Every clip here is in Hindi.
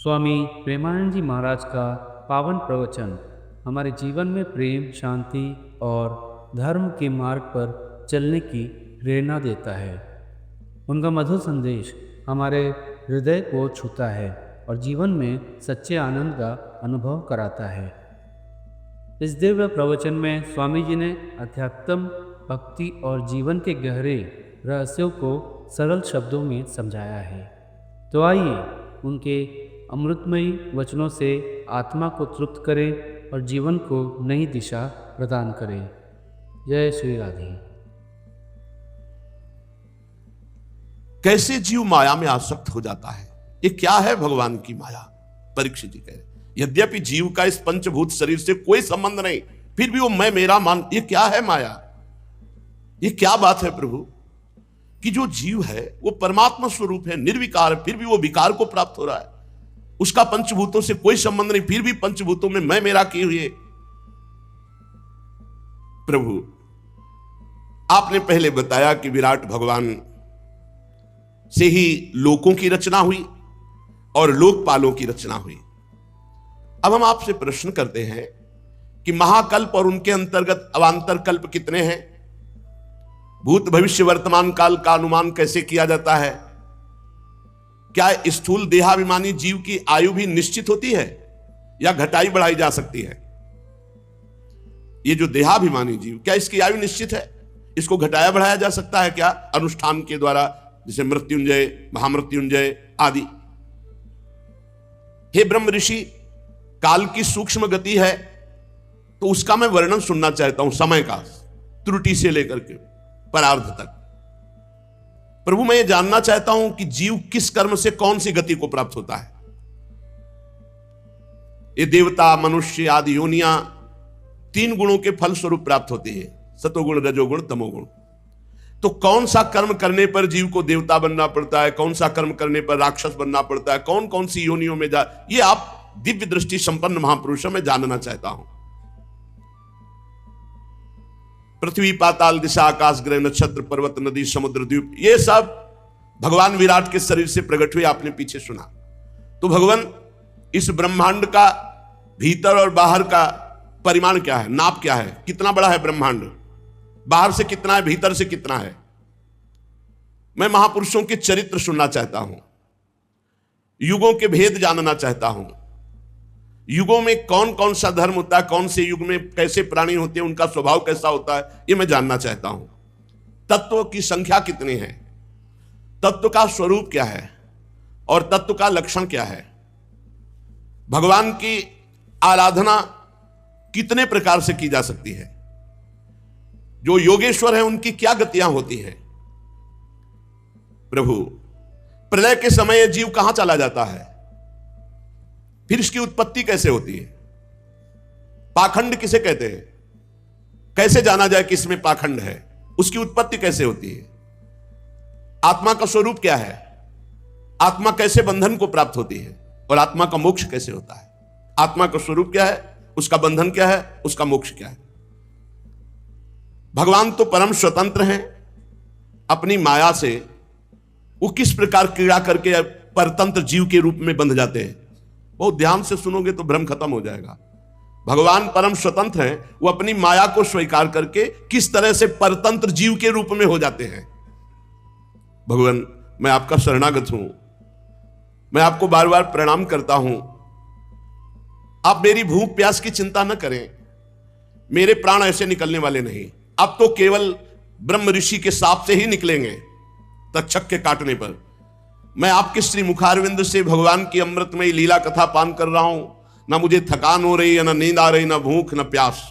स्वामी प्रेमानंद जी महाराज का पावन प्रवचन हमारे जीवन में प्रेम, शांति और धर्म के मार्ग पर चलने की प्रेरणा देता है। उनका मधुर संदेश हमारे हृदय को छूता है और जीवन में सच्चे आनंद का अनुभव कराता है। इस दिव्य प्रवचन में स्वामी जी ने अध्यात्म, भक्ति और जीवन के गहरे रहस्यों को सरल शब्दों में समझाया है। तो आइए उनके अमृतमयी वचनों से आत्मा को तृप्त करें और जीवन को नई दिशा प्रदान करें। जय श्री राधे। कैसे जीव माया में आसक्त हो जाता है, ये क्या है भगवान की माया? परीक्षित जी कह रहे, यद्यपि जीव का इस पंचभूत शरीर से कोई संबंध नहीं, फिर भी वो मैं मेरा मान, ये क्या है माया? ये क्या बात है प्रभु कि जो जीव है वो परमात्मा स्वरूप है, निर्विकार, फिर भी वो विकार को प्राप्त हो रहा है। उसका पंचभूतों से कोई संबंध नहीं, फिर भी पंचभूतों में मैं मेरा किए हुए। प्रभु आपने पहले बताया कि विराट भगवान से ही लोकों की रचना हुई और लोकपालों की रचना हुई। अब हम आपसे प्रश्न करते हैं कि महाकल्प और उनके अंतर्गत अवांतर कल्प कितने हैं? भूत भविष्य वर्तमान काल का अनुमान कैसे किया जाता है? क्या स्थूल देहाभिमानी जीव की आयु भी निश्चित होती है या घटाई बढ़ाई जा सकती है? ये जो देहाभिमानी जीव, क्या इसकी आयु निश्चित है? इसको घटाया बढ़ाया जा सकता है क्या अनुष्ठान के द्वारा, जैसे मृत्युंजय, महामृत्युंजय आदि? हे ब्रह्म ऋषि, काल की सूक्ष्म गति है तो उसका मैं वर्णन सुनना चाहता हूं, समय का, त्रुटि से लेकर के परार्ध तक। प्रभु मैं ये जानना चाहता हूं कि जीव किस कर्म से कौन सी गति को प्राप्त होता है। ये देवता, मनुष्य आदि योनियां तीन गुणों के फल स्वरूप प्राप्त होती है, सतोगुण, रजोगुण, तमोगुण। तो कौन सा कर्म करने पर जीव को देवता बनना पड़ता है, कौन सा कर्म करने पर राक्षस बनना पड़ता है, कौन कौन सी योनियों में जा, ये आप दिव्य दृष्टि संपन्न महापुरुषों में जानना चाहता हूं। पृथ्वी, पाताल, दिशा, आकाश, ग्रह, नक्षत्र, पर्वत, नदी, समुद्र, द्वीप, ये सब भगवान विराट के शरीर से प्रकट हुए, आपने पीछे सुना। तो भगवान इस ब्रह्मांड का भीतर और बाहर का परिमाण क्या है, नाप क्या है, कितना बड़ा है ब्रह्मांड, बाहर से कितना है, भीतर से कितना है? मैं महापुरुषों के चरित्र सुनना चाहता हूं, युगों के भेद जानना चाहता हूं, युगों में कौन कौन सा धर्म होता है, कौन से युग में कैसे प्राणी होते हैं, उनका स्वभाव कैसा होता है, ये मैं जानना चाहता हूं। तत्व की संख्या कितनी है, तत्व का स्वरूप क्या है और तत्व का लक्षण क्या है? भगवान की आराधना कितने प्रकार से की जा सकती है? जो योगेश्वर है उनकी क्या गतियां होती हैं? प्रभु प्रलय के समय जीव कहां चला जाता है, फिर इसकी उत्पत्ति कैसे होती है? पाखंड किसे कहते हैं? कैसे जाना जाए कि इसमें पाखंड है? उसकी उत्पत्ति कैसे होती है? आत्मा का स्वरूप क्या है? आत्मा कैसे बंधन को प्राप्त होती है और आत्मा का मोक्ष कैसे होता है? आत्मा का स्वरूप क्या है, उसका बंधन क्या है, उसका मोक्ष क्या है? भगवान तो परम स्वतंत्र हैं, अपनी माया से वो किस प्रकार क्रीड़ा करके परतंत्र जीव के रूप में बंध जाते हैं। बहुत ध्यान से सुनोगे तो भ्रम खत्म हो जाएगा। भगवान परम स्वतंत्र हैं, वो अपनी माया को स्वीकार करके किस तरह से परतंत्र जीव के रूप में हो जाते हैं। भगवान मैं आपका शरणागत हूं, मैं आपको बार बार प्रणाम करता हूं। आप मेरी भूख प्यास की चिंता न करें, मेरे प्राण ऐसे निकलने वाले नहीं, अब तो केवल ब्रह्म ऋषि के साप से ही निकलेंगे, तक्षक के काटने पर। मैं आपके श्री मुखारविंद से भगवान की अमृतमयी लीला कथा पान कर रहा हूं, ना मुझे थकान हो रही है, ना नींद आ रही, ना भूख, ना प्यास।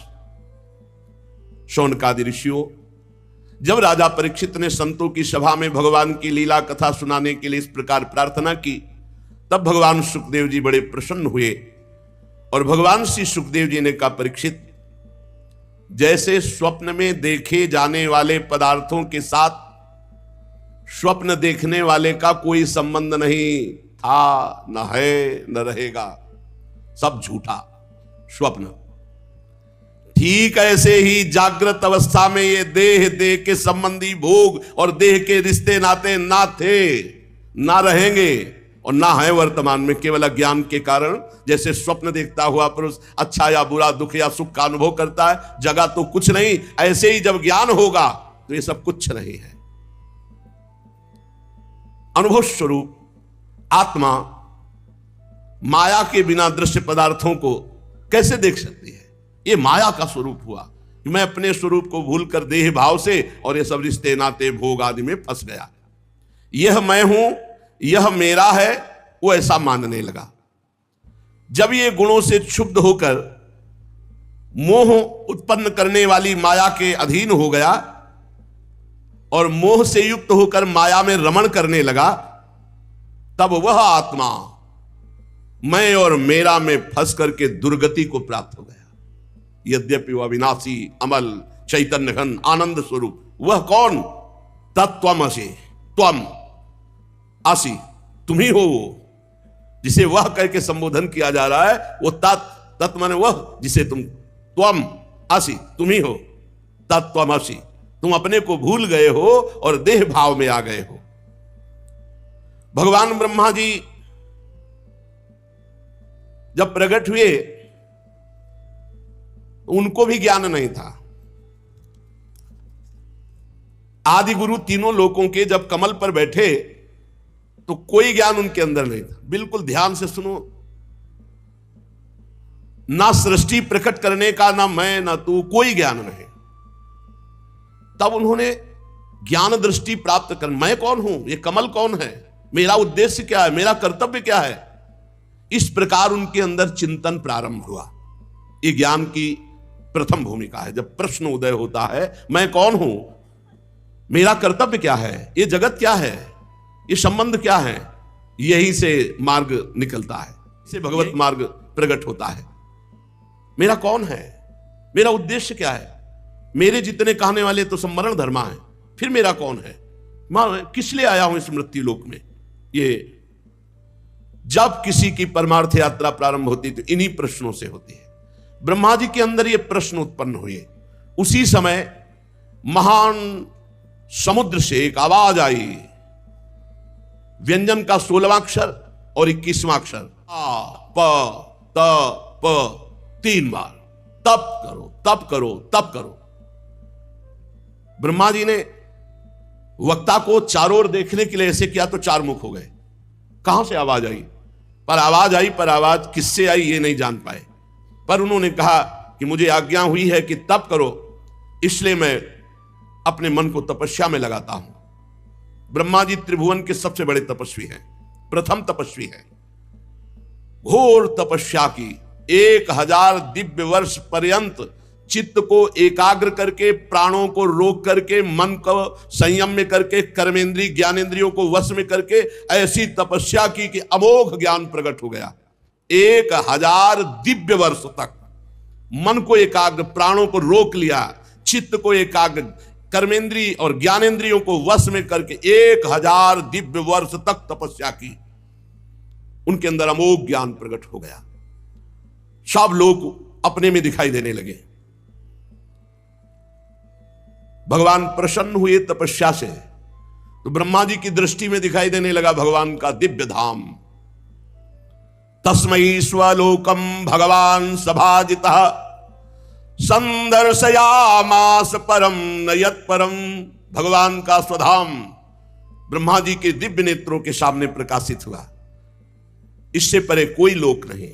शौनकादि ऋषियों, जब राजा परीक्षित ने संतों की सभा में भगवान की लीला कथा सुनाने के लिए इस प्रकार प्रार्थना की, तब भगवान सुखदेव जी बड़े प्रसन्न हुए और भगवान श्री सुखदेव जी ने कहा, परीक्षित, जैसे स्वप्न में देखे जाने वाले पदार्थों के साथ स्वप्न देखने वाले का कोई संबंध नहीं था, न है, न रहेगा, सब झूठा स्वप्न, ठीक ऐसे ही जागृत अवस्था में ये देह के संबंधी भोग और देह के रिश्ते नाते ना थे, ना रहेंगे, और ना है वर्तमान में, केवल अज्ञान के कारण। जैसे स्वप्न देखता हुआ पुरुष अच्छा या बुरा, दुख या सुख का अनुभव करता है, जगह तो कुछ नहीं, ऐसे ही जब ज्ञान होगा तो ये सब कुछ नहीं है। अनुभव स्वरूप आत्मा माया के बिना दृश्य पदार्थों को कैसे देख सकती है? ये माया का स्वरूप हुआ कि मैं अपने स्वरूप को भूलकर देह भाव से और ये सब रिश्ते नाते भोग आदि में फंस गया। यह मैं हूं, यह मेरा है, वो ऐसा मानने लगा। जब ये गुणों से क्षुब्ध होकर मोह उत्पन्न करने वाली माया के अधीन हो गया और मोह से युक्त होकर माया में रमण करने लगा, तब वह आत्मा मैं और मेरा में फंस करके दुर्गति को प्राप्त हो गया। यद्यपि वह अविनाशी अमल चैतन्य घन आनंद स्वरूप, वह कौन? तत्त्वमसि, त्वम आसी, तुम ही हो वो जिसे वह करके संबोधन किया जा रहा है। वो तत् माने वह जिसे तुम, त्वम आसी, तुम ही हो, तत्त्वमसि, तुम अपने को भूल गए हो और देह भाव में आ गए हो। भगवान ब्रह्मा जी जब प्रकट हुए उनको भी ज्ञान नहीं था। आदि गुरु तीनों लोकों के जब कमल पर बैठे तो कोई ज्ञान उनके अंदर नहीं था। बिल्कुल ध्यान से सुनो, ना सृष्टि प्रकट करने का, ना मैं ना तू, कोई ज्ञान नहीं। तब उन्होंने ज्ञान दृष्टि प्राप्त कर, मैं कौन हूं, ये कमल कौन है, मेरा उद्देश्य क्या है, मेरा कर्तव्य क्या है, इस प्रकार उनके अंदर चिंतन प्रारंभ हुआ। ये ज्ञान की प्रथम भूमिका है। जब प्रश्न उदय होता है, मैं कौन हूं, मेरा कर्तव्य क्या है, ये जगत क्या है, ये संबंध क्या है, यही से मार्ग निकलता है, इसे भगवत मार्ग प्रकट होता है। मेरा कौन है, मेरा उद्देश्य क्या है, मेरे जितने कहने वाले तो सम्मरण धर्मा है, फिर मेरा कौन है, मैं किस लिए आया हूं इस मृत्यु लोक में। ये जब किसी की परमार्थ यात्रा प्रारंभ होती तो इन्हीं प्रश्नों से होती है। ब्रह्मा जी के अंदर ये प्रश्न उत्पन्न हुए। उसी समय महान समुद्र से एक आवाज आई, व्यंजन का 16वां अक्षर और 21वां अक्षर, आ प त प, 3 बार, तप करो तप करो तप करो। ब्रह्मा जी ने वक्ता को चारों ओर देखने के लिए ऐसे किया तो 4 मुख हो गए। कहां से आवाज आई? पर आवाज किससे आई ये नहीं जान पाए। पर उन्होंने कहा कि मुझे आज्ञा हुई है कि तप करो, इसलिए मैं अपने मन को तपस्या में लगाता हूं। ब्रह्मा जी त्रिभुवन के सबसे बड़े तपस्वी हैं, प्रथम तपस्वी हैं। घोर तपस्या की 1000 दिव्य वर्ष पर्यंत चित्त को एकाग्र करके, प्राणों को रोक करके, मन को संयम में करके, कर्मेंद्रिय ज्ञानेंद्रियों को वश में करके ऐसी तपस्या की कि अमोघ ज्ञान प्रकट हो गया। 1000 दिव्य वर्ष तक मन को एकाग्र, प्राणों को रोक लिया, चित्त को एकाग्र, कर्मेंद्रिय और ज्ञानेंद्रियों को वश में करके 1000 दिव्य वर्ष तक तपस्या की। उनके अंदर अमोघ ज्ञान प्रकट हो गया। सब लोग अपने में दिखाई देने लगे। भगवान प्रसन्न हुए तपस्या से, तो ब्रह्मा जी की दृष्टि में दिखाई देने लगा भगवान का दिव्य धाम। तस्मै स्वलोकम भगवान सभाजितः संदर्शयामास परम नयत परम। भगवान का स्वधाम ब्रह्मा जी के दिव्य नेत्रों के सामने प्रकाशित हुआ। इससे परे कोई लोक नहीं।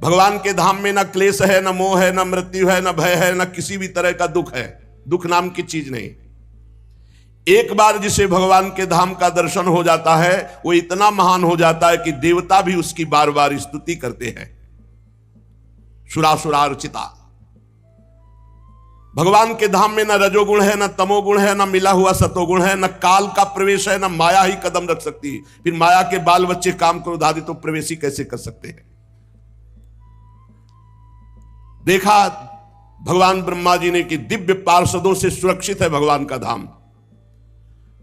भगवान के धाम में न क्लेश है, न मोह है, न मृत्यु है, न भय है, न किसी भी तरह का दुख है। दुख नाम की चीज नहीं। एक बार जिसे भगवान के धाम का दर्शन हो जाता है वो इतना महान हो जाता है कि देवता भी उसकी बार बार स्तुति करते हैं। सुरासुरार्चिता। भगवान के धाम में न रजोगुण है, न तमोगुण है, न मिला हुआ सतोगुण है, न काल का प्रवेश है, न माया ही कदम रख सकती। फिर माया के बाल बच्चे काम क्रोध आदि तो प्रवेश ही कैसे कर सकते हैं। देखा भगवान ब्रह्मा जी ने कि दिव्य पार्षदों से सुरक्षित है भगवान का धाम।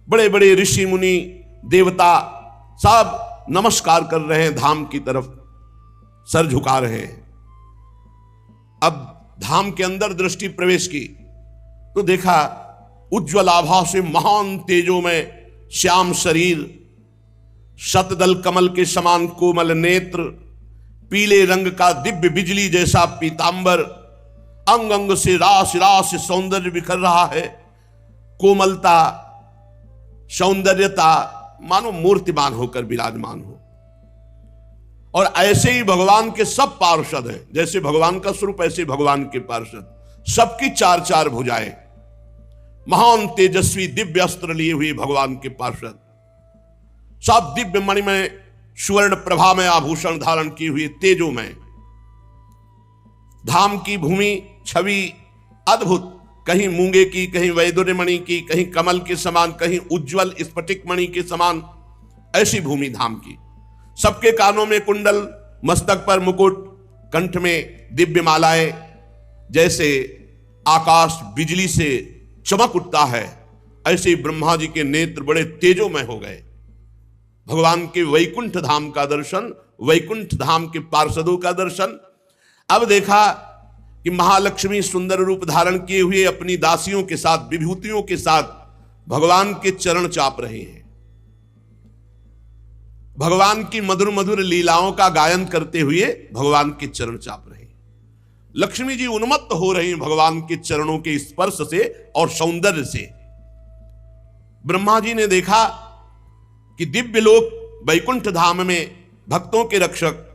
बड़े बड़े ऋषि मुनि देवता सब नमस्कार कर रहे हैं, धाम की तरफ सर झुका रहे हैं। अब धाम के अंदर दृष्टि प्रवेश की तो देखा उज्ज्वल आभा से महान तेजों में श्याम शरीर, शतदल कमल के समान कोमल नेत्र, पीले रंग का दिव्य बिजली जैसा पीतांबर, अंग अंग से रास रास सौंदर्य बिखर रहा है। कोमलता, सौंदर्यता, मानो मूर्तिमान होकर विराजमान हो। और ऐसे ही भगवान के सब पार्षद हैं, जैसे भगवान का स्वरूप ऐसे भगवान के पार्षद, सबकी चार चार भुजाएं, महान तेजस्वी दिव्य अस्त्र लिए हुए भगवान के पार्षद, सब दिव्य मणिमय सुवर्ण प्रभा में आभूषण धारण किए हुए तेजोमय। धाम की भूमि छवि अद्भुत, कहीं मूंगे की, कहीं वैदुर्य मणि की, कहीं कमल के समान, कहीं उज्जवल स्फटिक मणि के समान, ऐसी भूमि धाम की। सबके कानों में कुंडल, मस्तक पर मुकुट, कंठ में दिव्य मालाएं, जैसे आकाश बिजली से चमक उठता है, ऐसे ही ब्रह्मा जी के नेत्र बड़े तेजोमय हो गए। भगवान के वैकुंठ धाम का दर्शन, वैकुंठ धाम के पार्षदों का दर्शन। अब देखा कि महालक्ष्मी सुंदर रूप धारण किए हुए अपनी दासियों के साथ, विभूतियों के साथ भगवान के चरण चाप रहे हैं। भगवान की मधुर मधुर लीलाओं का गायन करते हुए भगवान के चरण चाप रहे हैं। लक्ष्मी जी उन्मत्त हो रही हैं भगवान के चरणों के स्पर्श से और सौंदर्य से। ब्रह्मा जी ने देखा कि दिव्य लोक वैकुंठ धाम में भक्तों के रक्षक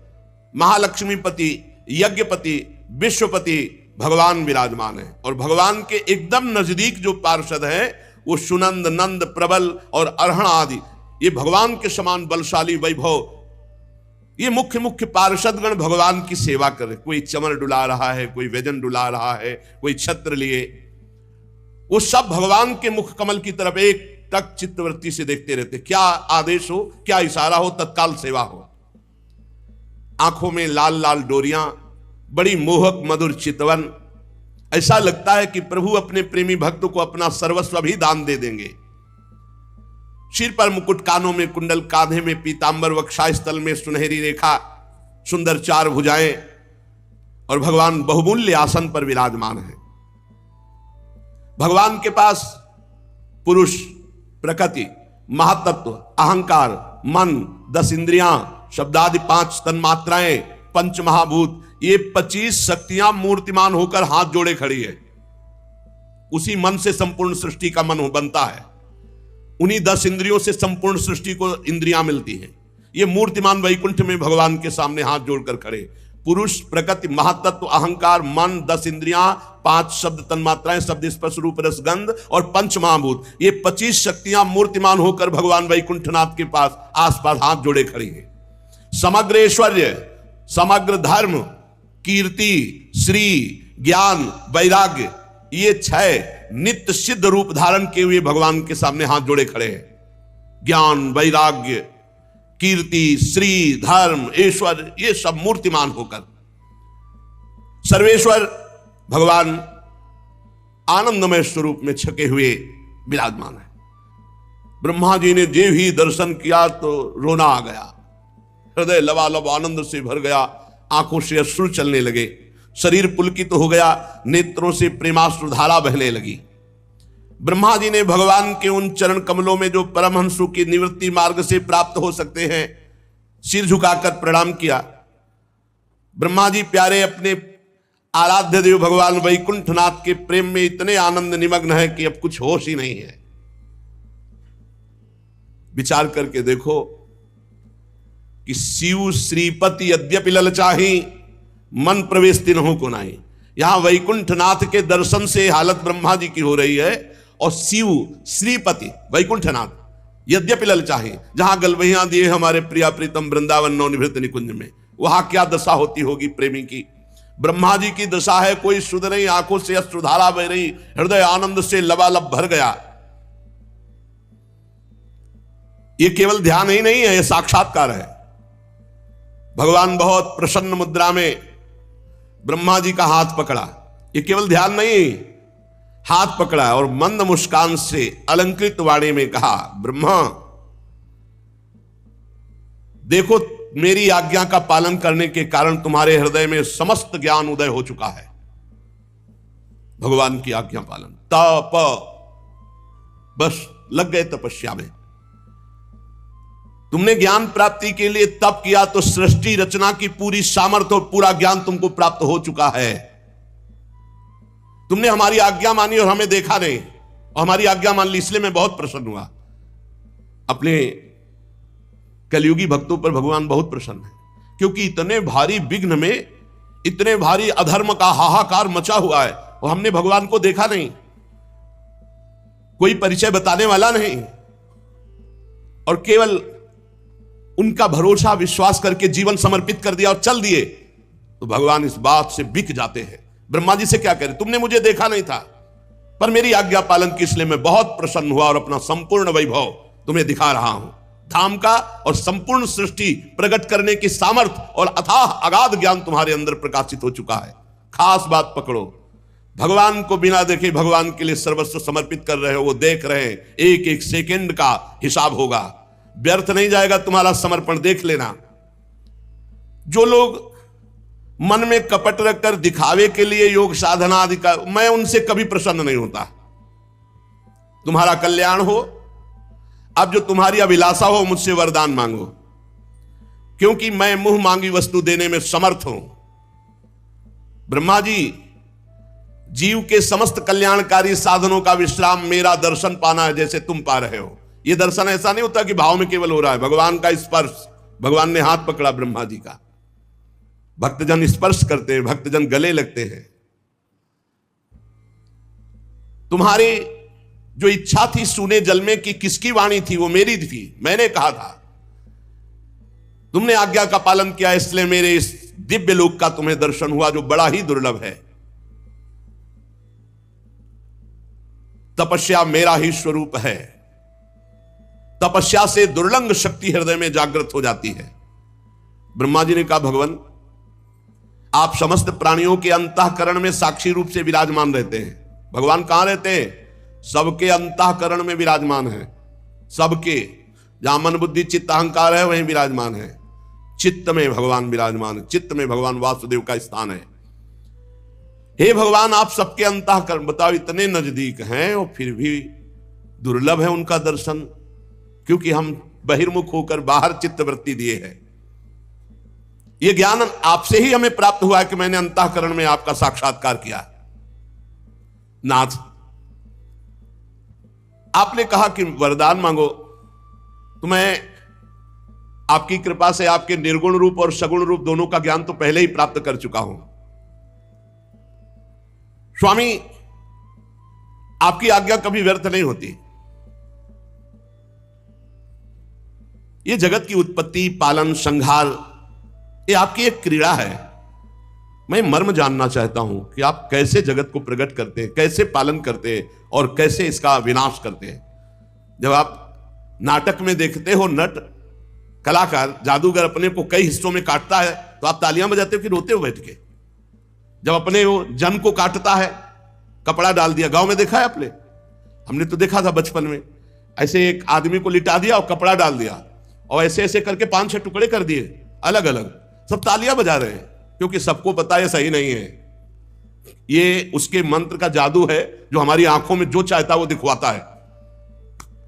महालक्ष्मीपति, यज्ञपति, विश्वपति भगवान विराजमान है। और भगवान के एकदम नजदीक जो पार्षद है वो सुनंद, नंद, प्रबल और अरहण आदि, ये भगवान के समान बलशाली वैभव, ये मुख्य मुख्य पार्षदगण भगवान की सेवा कर रहे। कोई चमर डुला रहा है, कोई व्यजन डुला रहा है, कोई छत्र लिए, वो सब भगवान के मुख कमल की तरफ एक टक चित्तवृत्ति से देखते रहते। क्या आदेश हो, क्या इशारा हो, तत्काल सेवा हो। आंखों में लाल लाल डोरियां, बड़ी मोहक मधुर चितवन, ऐसा लगता है कि प्रभु अपने प्रेमी भक्त को अपना सर्वस्व भी दान दे देंगे। सिर पर मुकुट, कानों में कुंडल, कांधे में पीतांबर, वक्षस्थल में सुनहरी रेखा, सुंदर चार भुजाएं, और भगवान बहुमूल्य आसन पर विराजमान है। भगवान के पास पुरुष, प्रकृति, महातत्व, अहंकार, मन, 10 इंद्रियां, शब्दादि 5 तन्मात्राएं, पंच महाभूत, ये 25 शक्तियां मूर्तिमान होकर हाथ जोड़े खड़ी है। उसी मन से संपूर्ण सृष्टि का मन बनता है। उन्हीं 10 इंद्रियों से संपूर्ण सृष्टि को इंद्रियां मिलती हैं। ये मूर्तिमान वैकुंठ में भगवान के सामने हाथ जोड़कर खड़े। पुरुष, प्रकृति, महातत्व, अहंकार, मन, 10 इंद्रियां, 5 शब्द तन्मात्राएं, शब्द स्पर्श रूप रस गंध और पंच महाभूत, ये 25 शक्तियां मूर्तिमान होकर भगवान वैकुंठनाथ के पास आसपास हाथ जोड़े खड़ी हैं। समग्र ऐश्वर्य, समग्र धर्म, कीर्ति, श्री, ज्ञान, वैराग्य, ये 6 नित्य सिद्ध रूप धारण किए हुए भगवान के सामने हाथ जोड़े खड़े हैं। ज्ञान, वैराग्य, कीर्ति, श्री, धर्म, ऐश्वर्य, ये सब मूर्तिमान होकर सर्वेश्वर भगवान आनंदमय स्वरूप में छके हुए विराजमान है। ब्रह्मा जी ने जे ही दर्शन किया तो रोना आ गया, हृदय लबालब आनंद से भर गया, आंखों से अश्रु चलने लगे, शरीर पुलकित हो गया, नेत्रों से प्रेमाश्रु धारा बहने लगी। ब्रह्मा जी ने भगवान के उन चरण कमलों में जो परमहंसों की निवृत्ति मार्ग से प्राप्त हो सकते हैं, सिर झुकाकर प्रणाम किया। ब्रह्मा जी प्यारे अपने आराध्य देव भगवान वैकुंठनाथ के प्रेम में इतने आनंद निमग्न है कि अब कुछ होश ही नहीं है। विचार करके देखो कि शिव श्रीपति यद्यपि ललचाही, मन प्रवेश तिन्हों को नाही। यहां वैकुंठनाथ के दर्शन से हालत ब्रह्मा जी की हो रही है, और शिव श्रीपति वैकुंठनाथ यद्यपि ललचाही, जहां गलवहियां दिए हमारे प्रिया प्रीतम वृंदावन नवनिभृत निकुंज में, वहां क्या दशा होती होगी प्रेमी की। ब्रह्मा जी की दशा है, कोई सुध नहीं, आंखों से अश्रुधारा बह रही, हृदय आनंद से लबालब भर गया। ये केवल ध्यान ही नहीं है, यह साक्षात्कार है। भगवान बहुत प्रसन्न मुद्रा में ब्रह्मा जी का हाथ पकड़ा। ये केवल ध्यान नहीं, हाथ पकड़ा और मंद मुस्कान से अलंकृत वाणी में कहा, ब्रह्मा देखो, मेरी आज्ञा का पालन करने के कारण तुम्हारे हृदय में समस्त ज्ञान उदय हो चुका है। भगवान की आज्ञा पालन, तप, बस लग गए तपस्या में। तुमने ज्ञान प्राप्ति के लिए तप किया तो सृष्टि रचना की पूरी सामर्थ्य और पूरा ज्ञान तुमको प्राप्त हो चुका है। तुमने हमारी आज्ञा मानी और हमें देखा नहीं, और हमारी आज्ञा मान ली, इसलिए मैं बहुत प्रसन्न हुआ। अपने कलयुगी भक्तों पर भगवान बहुत प्रसन्न है, क्योंकि इतने भारी विघ्न में, इतने भारी अधर्म का हाहाकार मचा हुआ है और हमने भगवान को देखा नहीं, कोई परिचय बताने वाला नहीं, और केवल उनका भरोसा विश्वास करके जीवन समर्पित कर दिया और चल दिए, तो भगवान इस बात से बिक जाते हैं। ब्रह्मा जी से क्या कह रहे, तुमने मुझे देखा नहीं था पर मेरी आज्ञा पालन की, इसलिए मैं बहुत प्रसन्न हुआ और अपना संपूर्ण वैभव तुम्हें दिखा रहा हूं। धाम का और संपूर्ण सृष्टि प्रकट करने की सामर्थ्य और अथाह अगाध ज्ञान तुम्हारे अंदर प्रकाशित हो चुका है। खास बात पकड़ो, भगवान को बिना देखे भगवान के लिए सर्वस्व समर्पित कर रहे हो, वो देख रहे हैं, एक एक सेकंड का हिसाब होगा, व्यर्थ नहीं जाएगा तुम्हारा समर्पण, देख लेना। जो लोग मन में कपट रखकर दिखावे के लिए योग साधना आदि का, मैं उनसे कभी प्रसन्न नहीं होता। तुम्हारा कल्याण हो, अब जो तुम्हारी अभिलाषा हो मुझसे वरदान मांगो, क्योंकि मैं मुंह मांगी वस्तु देने में समर्थ हूं। ब्रह्मा जी, जीव के समस्त कल्याणकारी साधनों का विश्राम मेरा दर्शन पाना है, जैसे तुम पा रहे हो। यह दर्शन ऐसा नहीं होता कि भाव में केवल हो रहा है, भगवान का स्पर्श, भगवान ने हाथ पकड़ा ब्रह्मा जी का, भक्तजन स्पर्श करते हैं, भक्तजन गले लगते हैं। तुम्हारी जो इच्छा थी सूने जल में की किसकी वाणी थी, वो मेरी थी, मैंने कहा था। तुमने आज्ञा का पालन किया, इसलिए मेरे इस दिव्य लोक का तुम्हें दर्शन हुआ, जो बड़ा ही दुर्लभ है। तपस्या मेरा ही स्वरूप है, तपस्या से दुर्लंघ शक्ति हृदय में जागृत हो जाती है। ब्रह्मा जी ने कहा, भगवान आप समस्त प्राणियों के अंतःकरण में साक्षी रूप से विराजमान रहते हैं। भगवान कहां रहते हैं? सबके अंतःकरण में विराजमान है, सबके, जहां मन बुद्धि चित्त अहंकार है वहीं विराजमान है। चित्त में भगवान विराजमान है, चित्त में भगवान वासुदेव का स्थान है। हे भगवान, आप सबके अंतःकरण, बताओ इतने नजदीक हैं और फिर भी दुर्लभ है उनका दर्शन, क्योंकि हम बहिर्मुख होकर बाहर चित्तवृत्ति दिए हैं। यह ज्ञान आपसे ही हमें प्राप्त हुआ है कि मैंने अंतःकरण में आपका साक्षात्कार किया। नाथ, आपने कहा कि वरदान मांगो, तो मैं आपकी कृपा से आपके निर्गुण रूप और सगुण रूप दोनों का ज्ञान तो पहले ही प्राप्त कर चुका हूं। स्वामी, आपकी आज्ञा कभी व्यर्थ नहीं होती। ये जगत की उत्पत्ति, पालन, संहार, ये आपकी एक क्रीड़ा है। मैं मर्म जानना चाहता हूं कि आप कैसे जगत को प्रकट करते हैं, कैसे पालन करते हैं और कैसे इसका विनाश करते हैं। जब आप नाटक में देखते हो नट, कलाकार, जादूगर अपने को कई हिस्सों में काटता है, तो आप तालियां बजाते हो कि रोते हो बैठ के? जब अपने वो जन को काटता है, कपड़ा डाल दिया, गांव में देखा है आपने? हमने तो देखा था बचपन में, ऐसे एक आदमी को लिटा दिया और कपड़ा डाल दिया और ऐसे ऐसे करके 5-6 टुकड़े कर दिए अलग अलग, सब तालियां बजा रहे हैं, क्योंकि सबको पता है सही नहीं है। ये उसके मंत्र का जादू है, जो हमारी आंखों में जो चाहता वो दिखवाता है।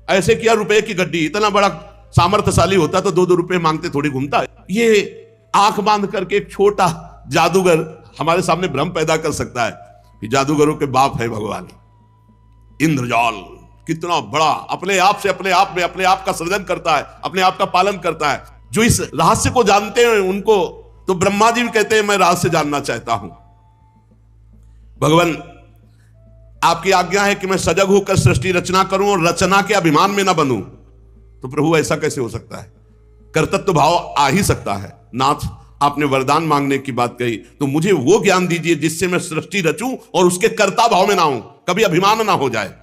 ऐसे किया, रुपए की गड्डी, इतना बड़ा सामर्थ्यशाली होता तो 2-2 रुपए मांगते थोड़ी घूमता है। ये आंख बांध करके एक छोटा जादूगर हमारे सामने भ्रम पैदा कर सकता है कि जादूगरों के बाप है भगवान। इंद्रजाल कितना बड़ा, अपने आप से अपने आप में अपने आप का सृजन करता है, अपने आप का पालन करता है। जो इस रहस्य को जानते हैं उनको तो ब्रह्मा जी भी कहते हैं मैं रहस्य जानना चाहता हूं। भगवान, आपकी आज्ञा है कि मैं सजग होकर सृष्टि रचना करूं और रचना के अभिमान में ना बनूं, तो प्रभु ऐसा कैसे हो सकता है? कर्तृत्व भाव आ ही सकता है। नाथ, आपने वरदान मांगने की बात कही, तो मुझे वो ज्ञान दीजिए जिससे मैं सृष्टि रचूं और उसके कर्ता भाव में ना हूं, कभी अभिमान ना हो जाए,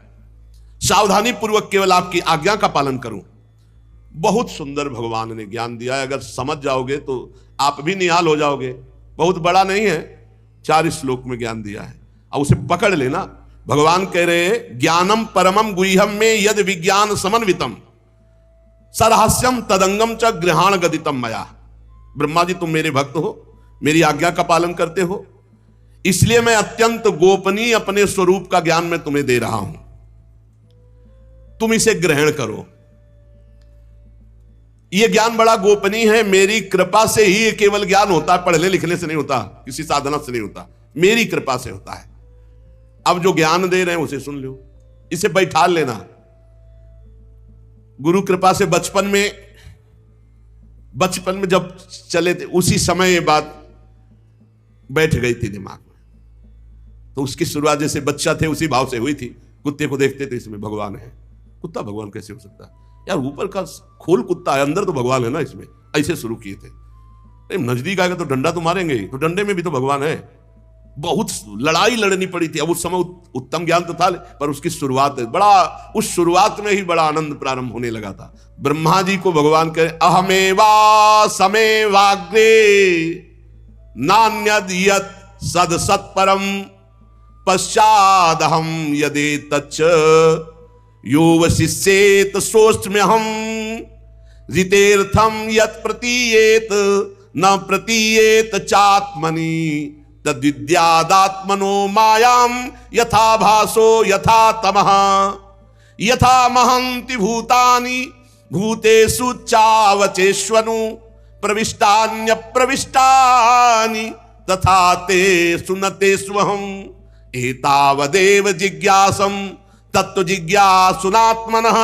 सावधानी पूर्वक केवल आपकी आज्ञा का पालन करूं। बहुत सुंदर भगवान ने ज्ञान दिया है, अगर समझ जाओगे तो आप भी निहाल हो जाओगे। बहुत बड़ा नहीं है, 4 श्लोक में ज्ञान दिया है, अब उसे पकड़ लेना। भगवान कह रहे हैं, ज्ञानम परमम गुह्यम में यद विज्ञान समन्वितम सरहस्यम तदंगम च गृहाण गदितम मया। ब्रह्मा जी, तुम मेरे भक्त हो, मेरी आज्ञा का पालन करते हो, इसलिए मैं अत्यंत गोपनीय अपने स्वरूप का ज्ञान मैं तुम्हें दे रहा हूं, तुम इसे ग्रहण करो। ये ज्ञान बड़ा गोपनीय है, मेरी कृपा से ही ये केवल ज्ञान होता है, पढ़ने लिखने से नहीं होता, किसी साधना से नहीं होता, मेरी कृपा से होता है। अब जो ज्ञान दे रहे हैं उसे सुन लो, इसे बैठा लेना। गुरु कृपा से बचपन में जब चले थे उसी समय ये बात बैठ गई थी दिमाग में। तो उसकी शुरुआत जैसे बच्चा थे उसी भाव से हुई थी। कुत्ते को देखते थे इसमें भगवान है, कुत्ता भगवान कैसे हो सकता है यार, ऊपर का खोल कुत्ता है, अंदर तो भगवान है ना इसमें। ऐसे शुरू किए थे। नजदीक आएगा तो डंडा तो मारेंगे ही, तो डंडे में भी तो भगवान है। बहुत लड़ाई लड़नी पड़ी थी। अब उस समय उत्तम ज्ञान तो था, पर उसकी शुरुआत उस शुरुआत में ही बड़ा आनंद प्रारंभ होने लगा था। ब्रह्मा जी को भगवान कहे अहमेवा समेवाग्रे नान्यद यत् सद सत्परम पश्चादहम यदे तच्च यो वशिष्येत सोष्म्यहम ऋतेर्थम यत् प्रतीयेत न प्रतीयेत चात्मनि तद्विद्यादात्मनो मायाम यथा भासो यथा तमः यथा महन्ति भूतानि भूतेषु चावचेष्वनु प्रविष्टान्य प्रविष्टानि तथा ते सुनतेष्वहम् एतावदेव जिज्ञासं तत्व जिज्ञासुनात्मनः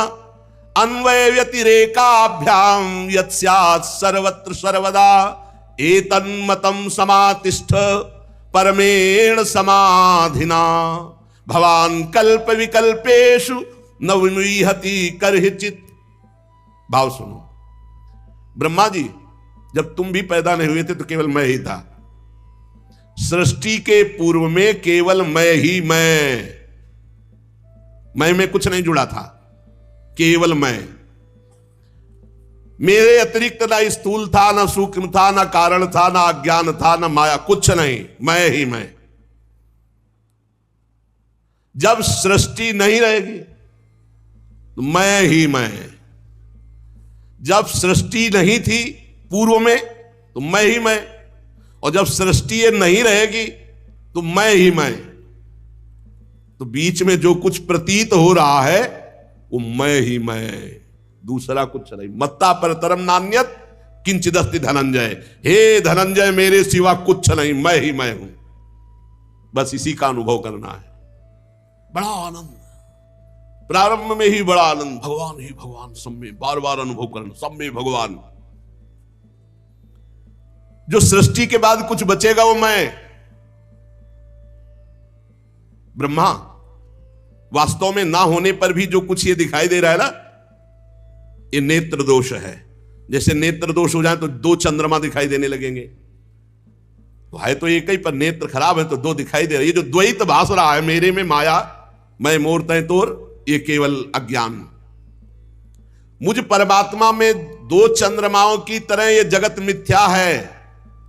अन्वय व्यतिरेकाभ्याम यत् स्यात् सर्वत्र सर्वदा एतन्मतं समातिष्ठ परमेण समाधिना भवान कल्प विकल्पेषु न विमुह्यति करहिचित्। भाव सुनो, ब्रह्मा जी जब तुम भी पैदा नहीं हुए थे तो केवल मैं ही था। सृष्टि के पूर्व में केवल मैं में कुछ नहीं जुड़ा था, केवल मैं। मेरे अतिरिक्त ना स्थूल था, ना सूक्ष्म था, ना कारण था, ना अज्ञान था, ना माया, कुछ नहीं, मैं ही मैं। जब सृष्टि नहीं रहेगी तो मैं ही मैं। जब सृष्टि नहीं थी पूर्व में तो मैं ही मैं, और जब सृष्टि नहीं रहेगी तो मैं ही मैं। तो बीच में जो कुछ प्रतीत हो रहा है वो मैं ही मैं, दूसरा कुछ नहीं। मत्ता परतरम नान्यत किंचिदस्ति धनंजय। हे धनंजय, मेरे सिवा कुछ नहीं, मैं ही मैं हूं। बस इसी का अनुभव करना है। बड़ा आनंद, प्रारंभ में ही बड़ा आनंद, भगवान ही भगवान, सब में बार बार अनुभव करना, सब में भगवान। जो सृष्टि के बाद कुछ बचेगा वो मैं। ब्रह्मा वास्तव में ना होने पर भी जो कुछ ये दिखाई दे रहा है ना, ये नेत्र दोष है। जैसे नेत्र दोष हो जाए तो दो चंद्रमा दिखाई देने लगेंगे, तो है तो एक ही, पर नेत्र खराब है तो दो दिखाई दे रहे। ये जो द्वैत भास रहा है, मेरे में माया, मैं मोर तय तोर, ये केवल अज्ञान। मुझ परमात्मा में दो चंद्रमाओं की तरह ये जगत मिथ्या है,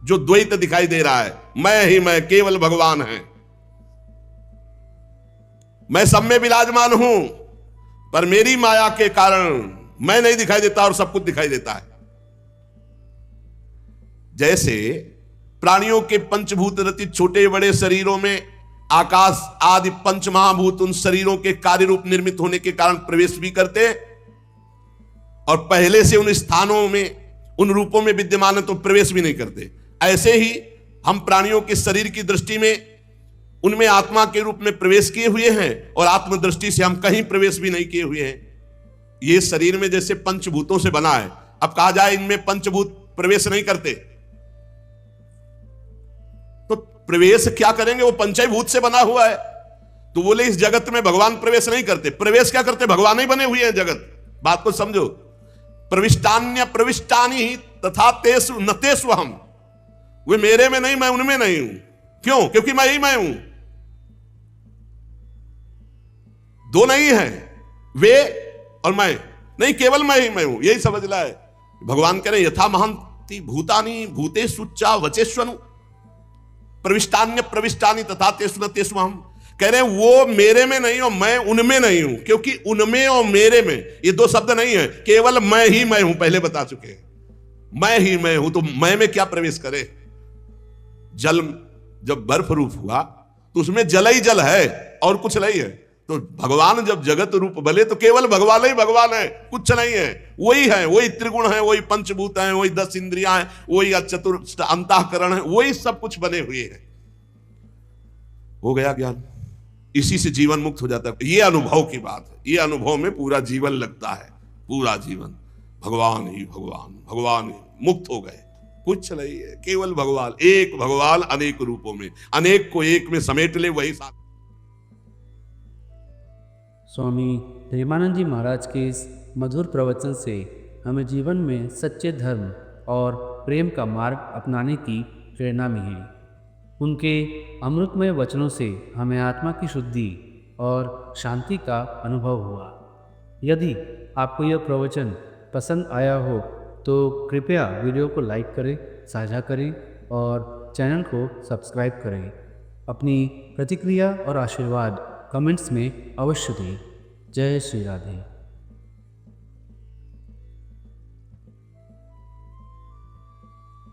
जो द्वैत दिखाई दे रहा है। मैं ही मैं, केवल भगवान है। मैं सब में विराजमान हूं, पर मेरी माया के कारण मैं नहीं दिखाई देता और सब कुछ दिखाई देता है। जैसे प्राणियों के पंचभूत रचित छोटे बड़े शरीरों में आकाश आदि पंच महाभूत उन शरीरों के कार्य रूप निर्मित होने के कारण प्रवेश भी करते हैं, और पहले से उन स्थानों में उन रूपों में विद्यमान है तो प्रवेश भी नहीं करते। ऐसे ही हम प्राणियों के शरीर की दृष्टि में उनमें आत्मा के रूप में प्रवेश किए हुए हैं, और आत्मदृष्टि से हम कहीं प्रवेश भी नहीं किए हुए हैं। ये शरीर में जैसे पंचभूतों से बना है, अब कहा जाए इनमें पंचभूत प्रवेश नहीं करते, तो प्रवेश क्या करेंगे? वो पंचभूत से बना हुआ है। तो बोले इस जगत में भगवान प्रवेश नहीं करते। प्रवेश क्या करते? भगवान ही बने हुए हैं जगत। बात को समझो। प्रविष्टान्य प्रविष्टानि तथा तेषु न तेषु अहम्। वे मेरे में नहीं, मैं उनमें नहीं हूं। क्यों? क्योंकि मैं ही मैं हूं। दो नहीं है, वे और मैं नहीं, केवल मैं ही मैं हूं। यही समझना है। भगवान कह रहे यथा महन्ति भूतानि भूतेषु च वचेष्वनु प्रविष्टान्य प्रविष्टानि तथा तेषु न तेषु अहम्। कह रहे हैं वो मेरे में नहीं और मैं उनमें नहीं हूं, क्योंकि उनमें और मेरे में ये दो शब्द नहीं है, केवल मैं ही मैं हूं। पहले बता चुके हैं, मैं ही मैं हूं। तो मैं में क्या प्रवेश करे? जल जब बर्फ रूप हुआ तो उसमें जल ही जल है और कुछ नहीं है। तो भगवान जब जगत रूप भले तो केवल भगवान ही भगवान है, कुछ नहीं है। वही त्रिगुण है, वही पंचभूत है, वही 10 इंद्रियां हैं, वही चतुर्थ अंतःकरण है, वही सब कुछ बने हुए हैं। हो गया ज्ञान, इसी से जीवन मुक्त हो जाता है। ये अनुभव की बात है, ये अनुभव में पूरा जीवन लगता है, पूरा जीवन भगवान ही भगवान, भगवान ही, मुक्त हो गए, कुछ नहीं है, केवल भगवान। एक भगवान अनेक रूपों में, अनेक को एक में समेट ले, वही साथ। स्वामी प्रेमानंद जी महाराज के इस मधुर प्रवचन से हमें जीवन में सच्चे धर्म और प्रेम का मार्ग अपनाने की प्रेरणा मिली। उनके अमृतमय वचनों से हमें आत्मा की शुद्धि और शांति का अनुभव हुआ। यदि आपको यह प्रवचन पसंद आया हो तो कृपया वीडियो को लाइक करें, साझा करें और चैनल को सब्सक्राइब करें। अपनी प्रतिक्रिया और आशीर्वाद कमेंट्स में अवश्य दें। जय श्री राधे।